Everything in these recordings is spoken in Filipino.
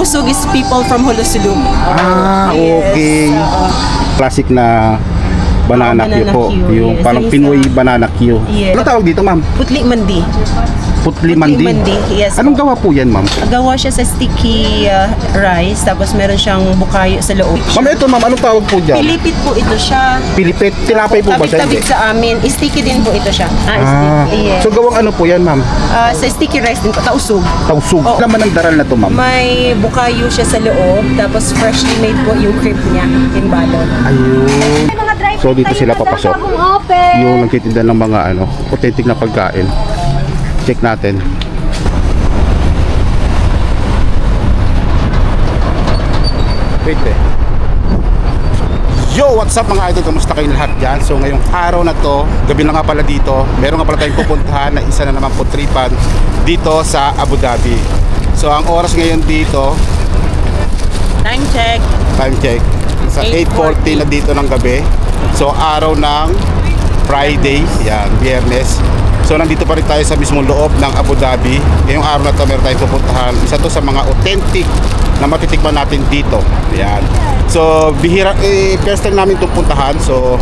Tausug is people from Holosulum. Ah, okay. Classic na banana Banana Q po. Q, Yung yes. parang There is Pinoy banana Q. Yes. Ano tawag dito, ma'am? Putli mandi. Putli mandi. Mandi, yes. Anong gawa po yan, ma'am? Gawa siya sa sticky rice, tapos meron siyang bukayo sa loob. Ma'am, ito ma'am, anong tawag po dyan? Pilipit po ito siya. Pilipit. Tinapay po ba siya? Tabit-tabit sa amin. Sticky din po ito siya. Ah, Sticky. Yes. so gawang ano po yan, ma'am? Sa sticky rice din po, tausug. Tausug. Oo. Laman ng daral na to, ma'am. May bukayo siya sa loob, tapos freshly made po yung crepe niya in balot. Ayun. So dito sila papasok. Open. Yung nagtitinda ng mga authentic na pagkain. Check natin. Wait eh. Yo, what's up mga idol? Kamusta kayong lahat dyan? So ngayong araw na to, gabi na nga pala dito, meron nga pala tayong pupuntahan na isa na naman po tripan dito sa Abu Dhabi. So ang oras ngayon dito, Time check. time check, sa 8:40 na dito ng gabi. So araw ng Friday, yan, Biyernes. So nandito pa rin tayo sa mismong loob ng Abu Dhabi. Ngayong araw na to meron tayong pupuntahan. Isa to sa mga authentic na matitikman natin dito. Yan. So bihira, first time namin itong puntahan. So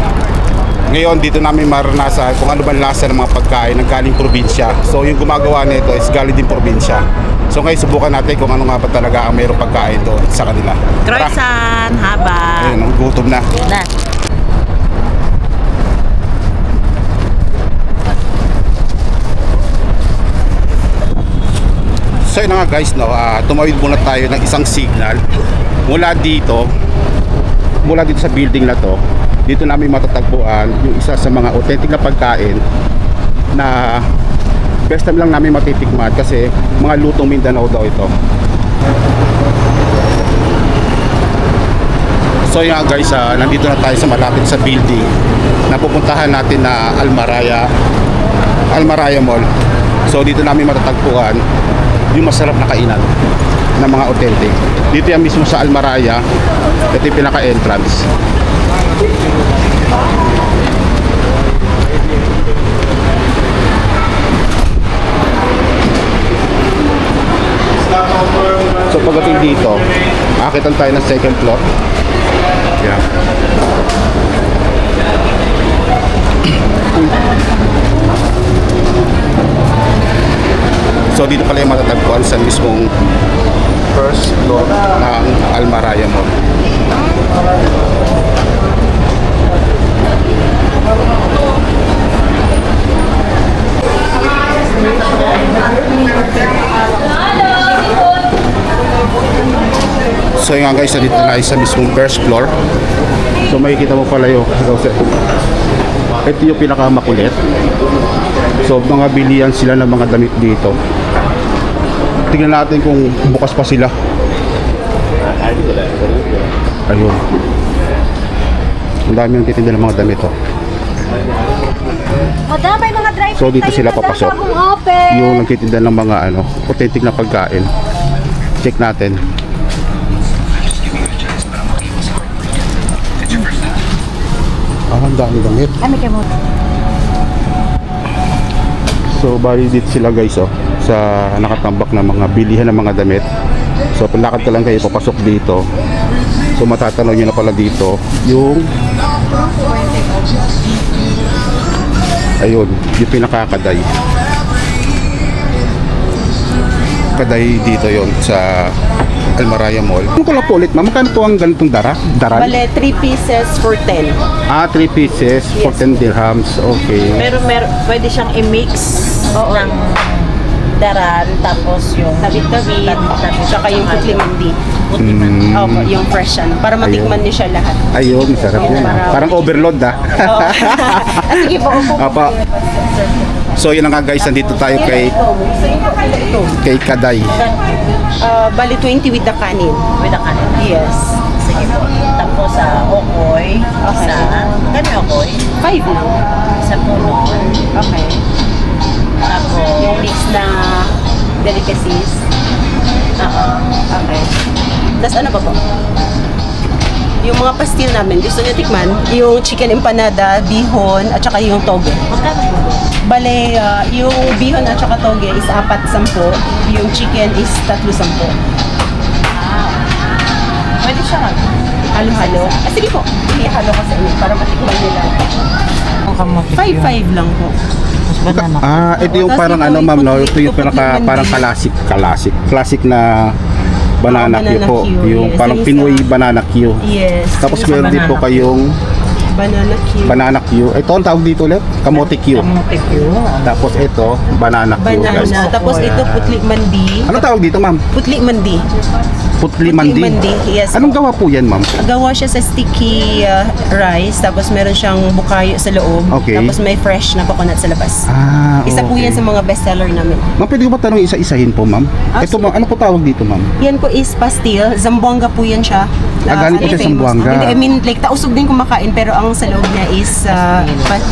ngayon dito namin maranasan kung ano ba lasa ng mga pagkain ng galing probinsya. So yung gumagawa nito is galing din probinsya. So ngayon subukan natin kung ano nga ba talaga ang mayroong pagkain doon sa kanila. Tara. Croissant, haba. Ayun, gutom na. Na. So yun na nga guys, tumawid muna tayo ng isang signal mula dito sa building na to. Dito namin matatagpuan yung isa sa mga authentic na pagkain na best time lang namin matitikman kasi mga lutong Mindanao daw ito. So yun nga guys, nandito na tayo sa malapit sa building na pupuntahan natin na Almaraya Mall. So dito namin matatagpuan yung masarap na kainan ng mga authentic. Dito yan mismo sa Almaraya. Ito yung pinaka-entrance. So pagdating dito, akitan tayo ng second floor. Yeah. So dito pala yung matatagpuan sa mismong first floor ng Almaraya Mall. So yun nga guys, dito na sa mismong first floor. So makikita mo pala yung ito yung pinakamakulit. So mga bilihan sila ng mga damit dito. Tingnan natin kung bukas pa sila. Ayun. Ang dami ng titinda ng mga damit. Madam, may mga drive. So dito sila papasok. Open. Yung nagtitinda ng mga authentic na pagkain. Check natin. Ang dami damit. Kami kayo muna. So bali dito sila guys sa nakatambak na mga bilihan ng mga damit. So palakad ka lang kayo papasok dito. So matatanaw nyo na pala dito yung ayun, yung pinakakaday. Kaday dito yon sa Almaraya Mall. Ano ko lang po ulit, ma'am? Magkano po ang ganitong daral? Bale, 3 pieces for 10. 3 pieces for 10 dirhams. Okay. Pero pwede siyang i-mix ng daran, tapos yung Tabit-tabit. Tsaka yung putli mandi. Opo, yung fresh ano. Para matikman niyo siya lahat. Ayun, masarap Oo, yan. marami. Parang overload Oo. Sige po, upo. Apa. So yun na nga guys, nandito tayo kay Kaday. Bali 20 with the kanin. with the kanin. Yes. Sige po. Tapos sa okoy, kani okoy, 5 lang. sa puno. Okay. Tapos, Yung mix na delicacies. Okay. Tapos ano pa po? Yung mga pastil namin, gusto nyo tikman? Yung chicken empanada, bihon, at saka yung toge. magkano po? Bale, yung bihon at saka toge is 4-10. Yung chicken is 3-10. Ah, Halo-halo. Sige po, ihalo ko sa inyo para matikman nila. Ang kamote Q. 5-5 lang po. Mas banana. Ito yung Tapos parang ito, ano ma'am, no? ito, Ito yung ito, parang classic na banana Banana Q po. Q, Yung yes. parang Yung Pinoy isa- banana Q. Yes. Tapos Yung sa meron din po banana. kayong Banana Q. banana Q. Ito ang tawag dito ulit, kamote Q. Kamote Q. Tapos ito, banana Q guys. Banana. Tapos Opo, ito yan. putli mandi. Anong tawag dito ma'am? Putli mandi. Putli mandi. Yes. Anong gawa po yan ma'am? Gawa siya sa sticky rice, tapos meron siyang bukayo sa loob, Okay. tapos may fresh na coconut sa labas. Isa po okay. yan sa mga bestseller namin. Ma'am, pwede ko ba tanong isa-isahin po ma'am? Ito ma'am, ano po tawag dito ma'am? Yan po is pastil, Zamboanga po yan siya. Galing po siya sa famous. Zamboanga. Hindi, I mean, like, tausog din kumakain, pero ang sa loob niya is,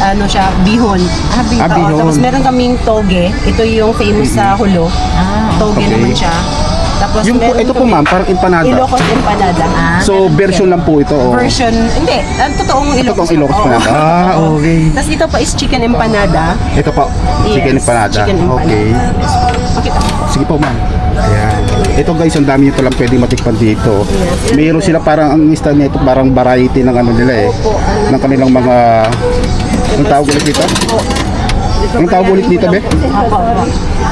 ano siya, bihon. bihon. Oo, tapos meron kaming toge, ito yung famous sa Hulo. Toge Okay. naman siya. Tapos Yung po, meron ito po kami- ma'am, parang empanada. Ilocos empanada. So, version lang po ito. Oh. Version, hindi, ang totoong Ilocos. Totoong Ilocos Oo. empanada. Okay. Tapos ito pa is chicken empanada. Ito po, chicken Yes, empanada. chicken empanada. Okay. Pakita. Sige po ma'am. Ayan. Ito guys, ang dami nyo palang pwede matikpan dito. Yes. Mayroon sila parang, ang style nito, parang variety ng ano nila eh. Ng kanilang mga, ang tawag ulit dito? Ang tawag ulit dito, be?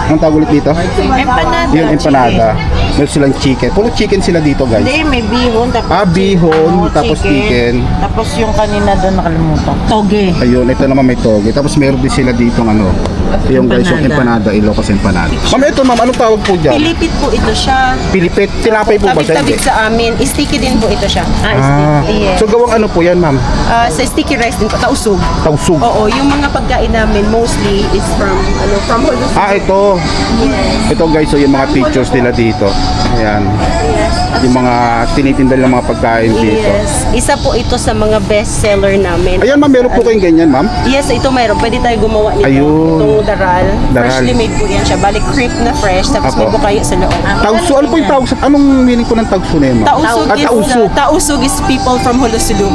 Ang tawag ulit dito? Empanada. Yung empanada. Meron silang chicken. Puro chicken sila dito guys. Hindi, may bihon. Tapos Bihon, Oo, tapos chicken. Tapos yung kanina doon nakalimutan. Toge. Ayun, ito naman may toge. Tapos meron din sila dito ng ano. Yung guys, yung empanada, Ilocos empanada. Ma'am, ito ma'am, anong tawag po dyan? Pilipit po ito siya. Pilipit. Tinapay po ba siya? Tabit-tabit sa amin. Sticky din po ito siya. Ah, Yes. so gawang ano po yan ma'am? Sa sticky rice din po, tausog. Tausug. Oo, yung mga pagkain namin mostly is from Hulo. Ito. Ito guys, so yung mga pictures nila dito. Ayan. Yung mga tinitinda ng mga pagkain dito. Yes. Isa po ito sa mga best seller namin. Ayan ma'am, meron po kayong ganyan ma'am? Yes, ito mayroon. Pwede tayo gumawa nito. Ayun. Itong daral. Daral. Freshly made po yan siya. Balik crepe na fresh. Tapos may Apo. bukayo sa loob. Tauso, ano po yung tauso? Anong meaning po ng tauso na yun ma'am? Tausog is, Tauso. tausog is people from Hulusulum.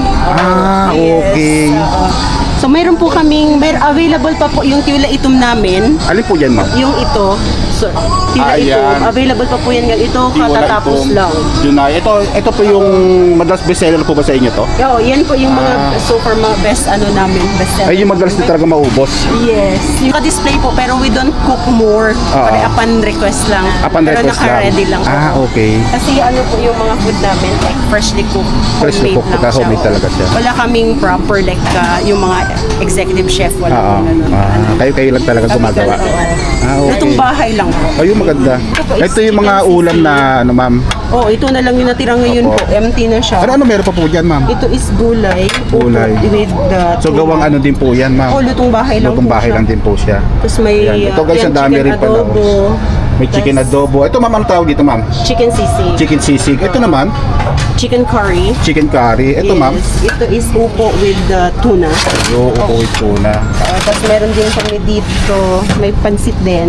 Okay. So mayroon po kaming, available pa po yung tiula itom namin. Alin po yan ma'am? Yung ito, so, tiula Ayan. itom, available pa po yan. Ito, katatapos lang. Junay. Ito po yung madalas bestseller po ba sa inyo to? Oo, yan po yung mga super mga best namin, best seller. Ay, yung madalas na talaga maubos. Yes. Yung display po, pero we don't cook more. Para upon request lang. Upon pero request lang. naka-ready lang po. Okay. Kasi ano po yung mga food namin, like freshly cooked, Freshly homemade cooked, lang siya. homemade talaga siya. Wala kaming proper like yung mga executive chef, wala Oo. pong ganun. Kayo lang talaga gumagawa. Okay. Lutong bahay lang po. Ayun, maganda. po, Ito yung mga chicken ulam sisig. na ano ma'am. Oh, ito na lang yung natira ngayon Opo. po. Empty na siya. Ano meron pa po dyan ma'am? Ito is gulay. Gulay. With the So gawang ano din po yan ma'am? Oh, lutong bahay lang Lutong po bahay siya. lang din po siya. Tapos may Ayan. Ito guys, yan, ang dami chicken rin pala. adobo. May chicken Tas adobo. Ito ma'am, anong tawag dito ma'am? Chicken sisig. Chicken sisig. Ito naman, Chicken curry. chicken curry. Ito Yes. ma'am. Ito is upo with tuna. Yo, upo ito na. Tapos meron din kami dito, may pansit din.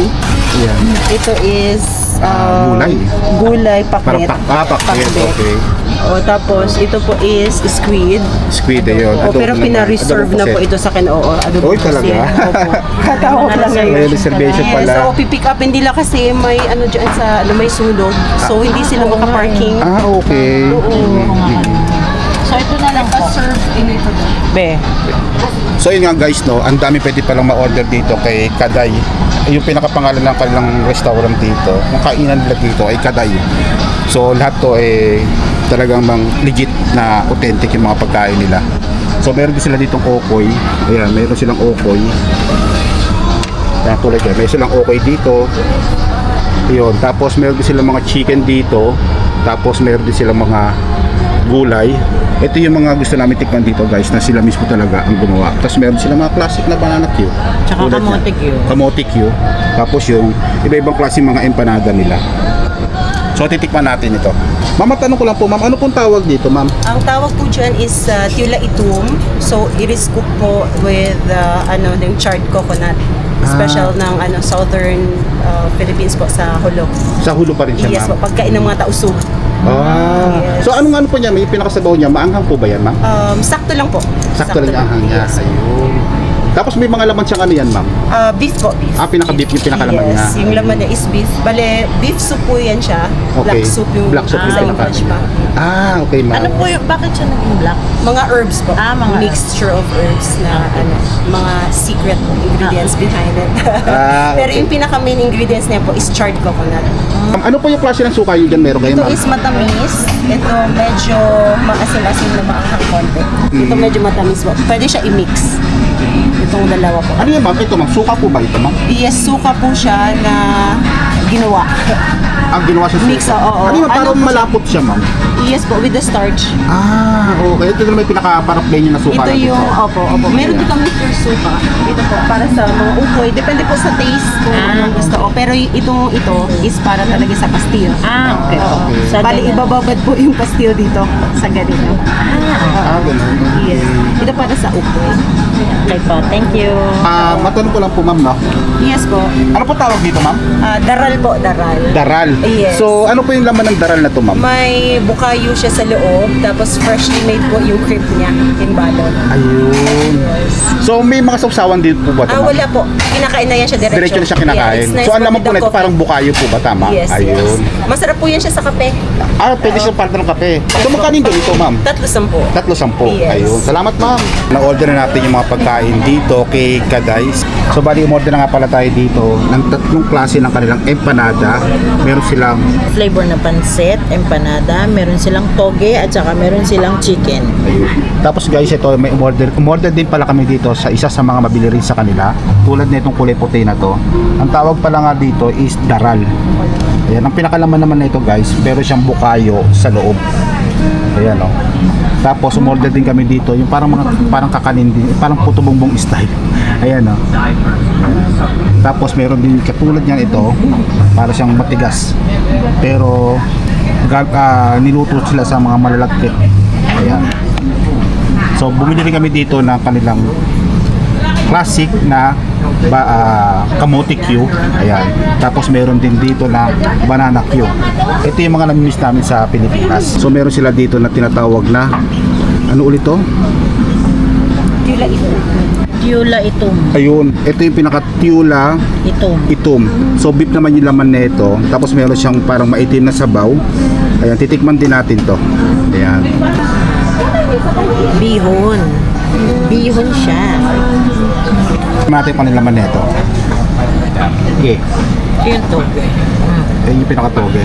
Ayan. Ito is Gulay. Gulay, Parang pakbet. pakbet. Okay. O tapos ito po is squid. Squid yun. O, pero Adobo naman. pina-reserve Adobo na po kasi. ito sa akin. Oo, adobo Oy, kasi. talaga? Opo. Katawag lang ngayon. May reservation Yes, pala. so pipick up nila kasi may ano dyan sa may sulog. So hindi sila makaparking. Okay. So ito na lang po. Serve in ito. Be. So yun nga guys, no, ang dami pwede palang ma-order dito kay Kaday. Yung pinakapangalan ng kanilang restaurant dito, yung kainan nila dito ay Kaday. So lahat to ay talagang legit na authentic yung mga pagkain nila. So meron din sila ditong okoy. Ayan, meron silang okoy. Kaya tulad yan, meron silang okoy dito. Yun, tapos meron din silang mga chicken dito. Tapos meron din silang mga gulay. Ito yung mga gusto namin tikman dito guys, na sila mismo talaga ang gumawa. Tapos meron sila mga classic na banana Q. Tsaka Tulad kamote yan. Q. Kamote Q. Tapos yung iba-ibang klase mga empanada nila. So titikman natin ito. Ma'am, tanong ko lang po ma'am, ano pong tawag dito ma'am? Ang tawag po dyan is tiula itum. So it is cooked po with yung charred coconut. Special ng southern Philippines po sa Hulo. Sa Hulo pa rin siya Yes po, ma'am. pagkain ng mga tausug. Yes. So anong ano po niya? May pinakasabaw niya? Maanghang po ba yan ma'am? Sakto lang po. Sakto lang ang anghang niya. Yes. Ayun. Tapos may mga laman siyang ano yan, ma'am? Beef po, beef. Pinaka-beef yung pinakalaman niya. Yes, yung laman niya is beef. Bale, beef soup po yan siya. Okay. Black soup yung Black soup yung sa pinaka- English pa. Okay, ma'am. Ano po yung, bakit siya naging black? Mga herbs po. Mga mixture of herbs na mga secret ingredients behind it. Pero Okay. yung pinaka main ingredients niya po is charred coconut. Ano po yung klase ng suka yun dyan meron kayo, Ito ma'am? is matamis. Ito medyo maasim-asim na maanghang konti. Ito medyo matamis po. Pwede siya i-mix. Itong dalawa po. Ano yan, ma'am? Ito, ma'am. Suka po ba ito, ma'am? Yes, suka po siya na ginawa. Ang ginawa sa suka. Mix, oo. Ano yun, parang Ano po malapot siya, ma'am? Yes po, with the starch. Okay. Ito na may pinaka-parang plain na suka. Ito na yung, dito. opo. Meron din kami pure suka. Ito po, para sa mga ukoy. Depende po sa taste kung anong gusto. Pero ito is para talaga sa pastil. Okay. Oo. Sa Bali, ganyan. ibababad po yung pastil dito sa ganito. Ganun. Yes. Ito para sa ukoy. Okay po, thank you. Matanong ko lang po, ma'am, no? Yes po. Ano po tawag dito, ma'am? Daral po, daral. Daral. Yes. So, ano po yung laman ng daral na to, ma'am? May bukayo siya sa loob, tapos freshly made po yung crepe niya in balot. Ayun. So, may mga sausawan dito po ba ito, ma'am? Wala po. Kinakain na yan siya diretso. Diretso na siya kinakain. Yeah, it's nice So, ang laman with po the na ito, coffee. parang bukayo po ba? Tama? Yes, Ayun. yes. Masarap po yan siya sa kape. Pwede siyang parte ng kape. So, magkano yung ganito, ma'am? 3-10. 3-10. Yes. Ayun. Salamat, ma'am. Na-order na natin yung mga pagkain dito kay Kadays. So, bali, umorder na nga pala tayo dito ng 3 klase ng kanilang empanada. Meron silang Flavor na pansit, empanada, meron silang toge at saka meron silang chicken. ayun. Tapos guys, ito may umorder din pala kami dito sa isa sa mga mabili rin sa kanila. Tulad nitong kulay puti na to. Ang tawag pala nga dito is daral. Ayan, ang pinakalaman naman na ito guys, pero siyang bukayo sa loob. Ayan o. Tapos umorder din kami dito, yung parang kakanin din, parang puto bongbong style. Ayan o. Tapos meron din katulad niyan ito, para siyang matigas. Pero niluto sila sa mga malalagkit. Ayan. So bumili rin kami dito ng kanilang classic na kamote Q. Ayan. Tapos meron din dito na banana Q. Ito yung mga namimiss namin sa Pilipinas. So meron sila dito na tinatawag na ano ulit to? Tila ito. Tiula itom. Ayun. Ito yung pinaka-tiula Itom. itom. So beef naman yung laman nito. Tapos meron siyang parang maitim na sabaw. Ayan, titikman din natin to. Ayan. Bihon. Bihon siya. Natin kung ano yung laman nito. Okay. Yun toge. Yan yung pinakatoge.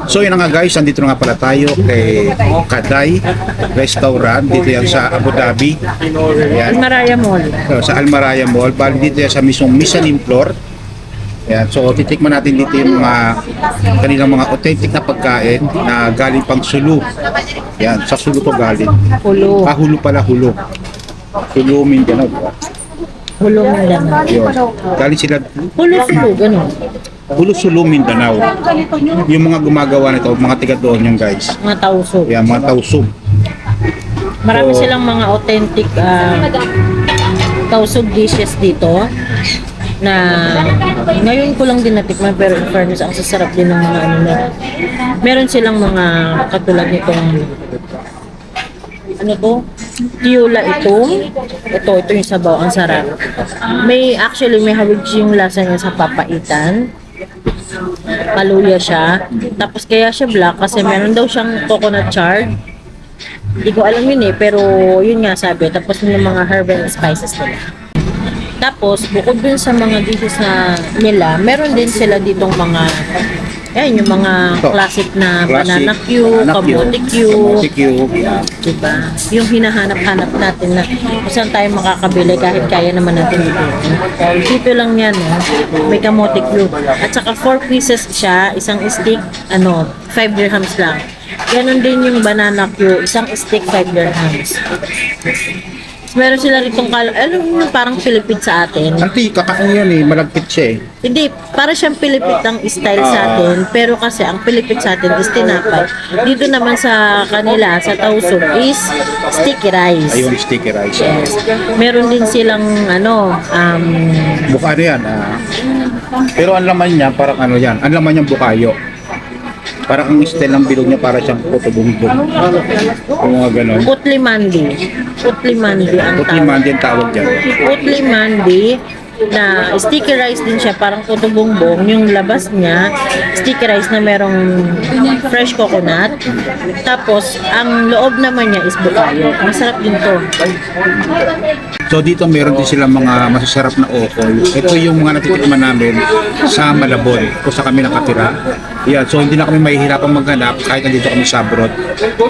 So yun na nga guys, andito na nga pala tayo kay Kaday Restaurant. Dito yan sa Abu Dhabi. Ayan. Maraya Mall. Sa Almaraya Mall. Bali dito yan sa mismong mezzanine floor. Ayan. So titikman natin dito yung mga kanilang mga authentic na pagkain na galing pang Sulu. Ayan. Sa Sulu to galing. Hulo. Hulu pala, Hulu. Hulu Mindanao. Diba? Hulo Mindanao. Yun. Galing sila Hulo Sulu, ganun. Hulu Sulu Mindanao. Yung mga gumagawa nito, mga tiga doon yung guys. Mga tausog. Yan, mga tausog. Marami So, silang mga authentic tausog dishes dito na ngayon ko lang din natikman, pero in fairness ang sasarap din ng mga ano na. Meron silang mga katulad nitong ano to? Tiula itom. Ito yung sabaw, ang sarap. May hawig yung lasa niya sa papaitan. Paluya siya. Tapos kaya siya black kasi meron daw siyang coconut chard. Hindi ko alam yun eh, pero yun nga sabi. Tapos yung mga herb and spices nila. Tapos, bukod dun sa mga dishes na nila, meron din sila ditong mga yung mga Ito. classic na Classic, banana Q, banana Q, kamote Q, kamote Q. diba? Yung hinahanap-hanap natin na kung saan tayo makakabili kahit kaya naman natin dito. Dito lang yan, may kamote Q. At saka 4 pieces siya, isang stick, 5 dirhams lang. Ganon din yung banana Q, isang stick 5 dirhams. Meron sila ritong parang Pilipit sa atin. Anti, kakain yan eh, malagkit siya eh. Hindi, para siyang Pilipit ang style sa atin, pero kasi ang Pilipit sa atin is tinapay. Dito naman sa kanila, sa tausog, is sticky rice. Ayun, sticky rice. Yes. Meron din silang Buka ano yan. Pero ang laman niya, parang ano yan, ang laman niyang bukayo. Parang ang style ng bilog niya para siyang puto bumbong. Yung mga ganon. Putli mandi. Putli mandi ang Puti tawag. man din tawag dyan. Putli mandi na sticky rice din siya, parang puto bumbong. Yung labas niya, sticky rice na merong fresh coconut. Tapos, ang loob naman niya is bukayo. Masarap din to. So dito meron din silang mga masasarap na okol. Ito yung mga natitikman namin sa Malabon kung saan kami nakatira. Yeah, so hindi na kami mahihirapang maghanap kahit nandito kami sa abroad.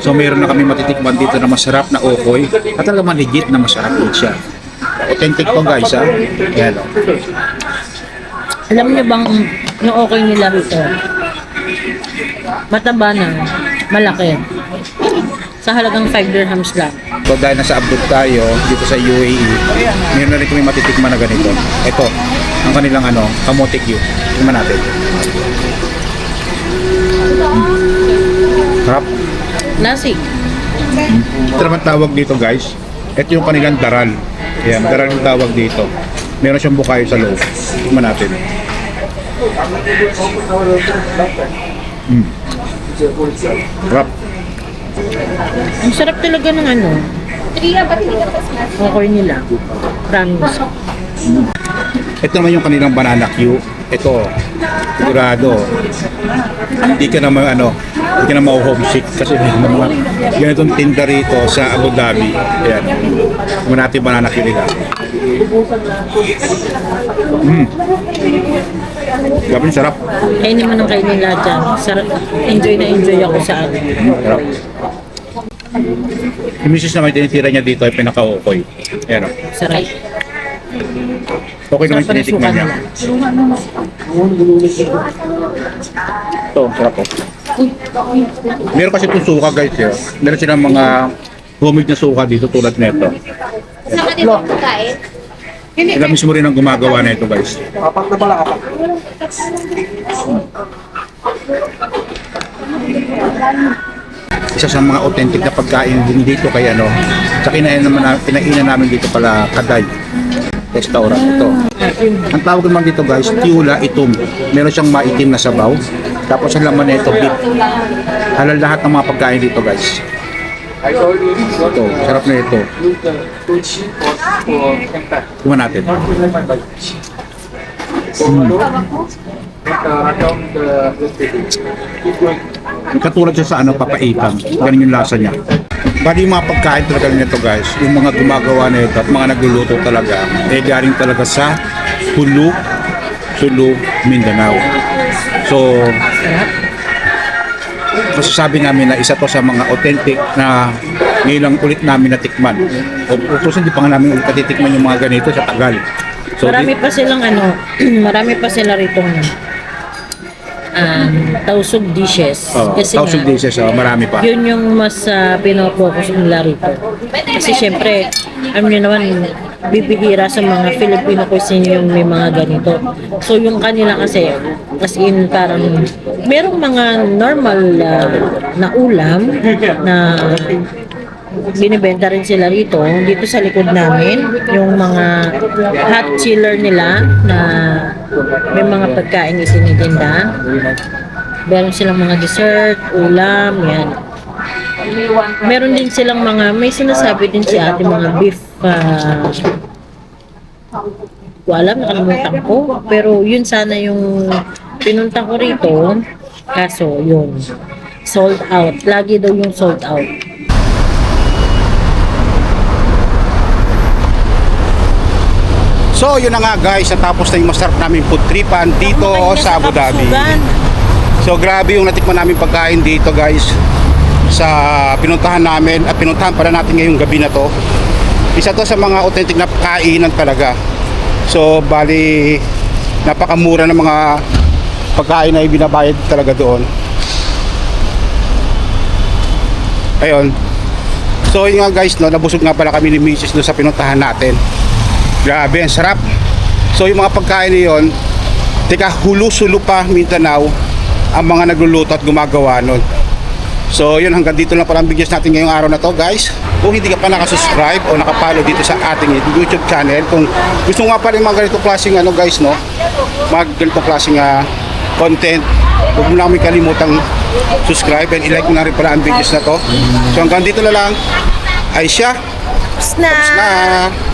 So meron na kami matitikman dito na masarap na okoy at talagang legit na masarap din siya. Authentic to guys ha. Yan o. Alam niyo bang yung okay nila rito? Mataba na, malaki. Sa halagang 5 dirhams lang. So dahil nasa abroad tayo dito sa UAE, meron na rin kami matitikman na ganito. Ito, ang kanilang kamote Q. Tingnan natin. Sarap. Lasik. Ito naman tawag dito guys. Ito yung kanilang daral. Yan, daral yung tawag dito. Meron siyang bukayo sa loob. Tingnan natin. Sarap. Ang sarap talaga ng okay nila. Promise. Ito naman yung kanilang banana Q. Ito, sigurado. Hindi ka na hindi ka na ma-homesick kasi may mga ganitong tinda rito sa Abu Dhabi. Ayan. Kung natin banana Q nila. Grabe, sarap. Kainin mo ng kainin lahat dyan. Sarap. Enjoy na enjoy ako sa Sarap. Yung misis naman tinitira niya dito ay pinaka-okoy. Ayan o. Sarap. Okay naman Sarap pa ng tinitikman suka niya. nila. Ito, sarap po. Meron kasi itong suka guys. Meron silang mga homemade na suka dito tulad nito. Saan ka dito pagkain? Sila mismo rin ang gumagawa na ito guys. Isa sa mga authentic na pagkain din dito kay sa kinainan namin dito pala Kaday restaurant ito. Ang tawag naman dito guys, tiula itum. Meron siyang maitim na sabaw. Tapos ang laman nito beef. Halal lahat ng mga pagkain dito guys. Ito, sarap na ito. Tingnan natin. Katulad siya sa papaitan. Ganun yung lasa niya. Bali yung mga pagkain talaga nito guys, yung mga gumagawa na ito at mga nagluluto talaga, galing talaga sa Sulu, Mindanao. So, masasabi namin na isa to sa mga authentic na ngayon lang ulit namin natikman. O hindi pa nga namin ulit natitikman yung mga ganito sa tagal. So, Marami pa silang marami pa sila ritong tausog dishes. Kasi tausog nga, dishes, marami pa. yun yung mas pinopokus nila rito. Kasi syempre, alam niyo naman, bibihira sa mga Filipino cuisine yung may mga ganito. So yung kanila kasi, as in parang, merong mga normal na ulam na binibenta rin sila rito. Dito sa likod namin, yung mga hot chiller nila na may mga pagkain isinitinda. Meron silang mga dessert, ulam, yan. Meron din silang may sinasabi din si ate mga beef, alam, nakalimutan ko. Pero yun sana yung pinunta ko rito. Kaso, yun, sold out. Lagi daw yung sold out. So yun na nga guys, natapos na yung masarap namin food tripan dito sa Abu Dhabi. So grabe yung natikman namin pagkain dito guys sa pinuntahan namin at pinuntahan pala natin ngayong gabi na to. Isa to sa mga authentic na kainan talaga. So bali napakamura ng mga pagkain na ibinabayad talaga doon. Ayun. So yun nga guys, nabusog nga pala kami ni Mrs. doon sa pinuntahan natin. Grabe, ang sarap. So yung mga pagkain na yun, Sulu pa Mindanao ang mga nagluluto at gumagawa nun. So yun, hanggang dito lang pala ang videos natin ngayong araw na to guys. Kung hindi ka pa nakasubscribe o nakapollow dito sa ating YouTube channel, kung gusto nga pa rin mga ganitong klaseng guys, mga ganitong klaseng content, huwag mo na kami kalimutang subscribe, and i-like mo na rin pala ang videos na to. So hanggang dito na lang. Aisha, Tapos na! na!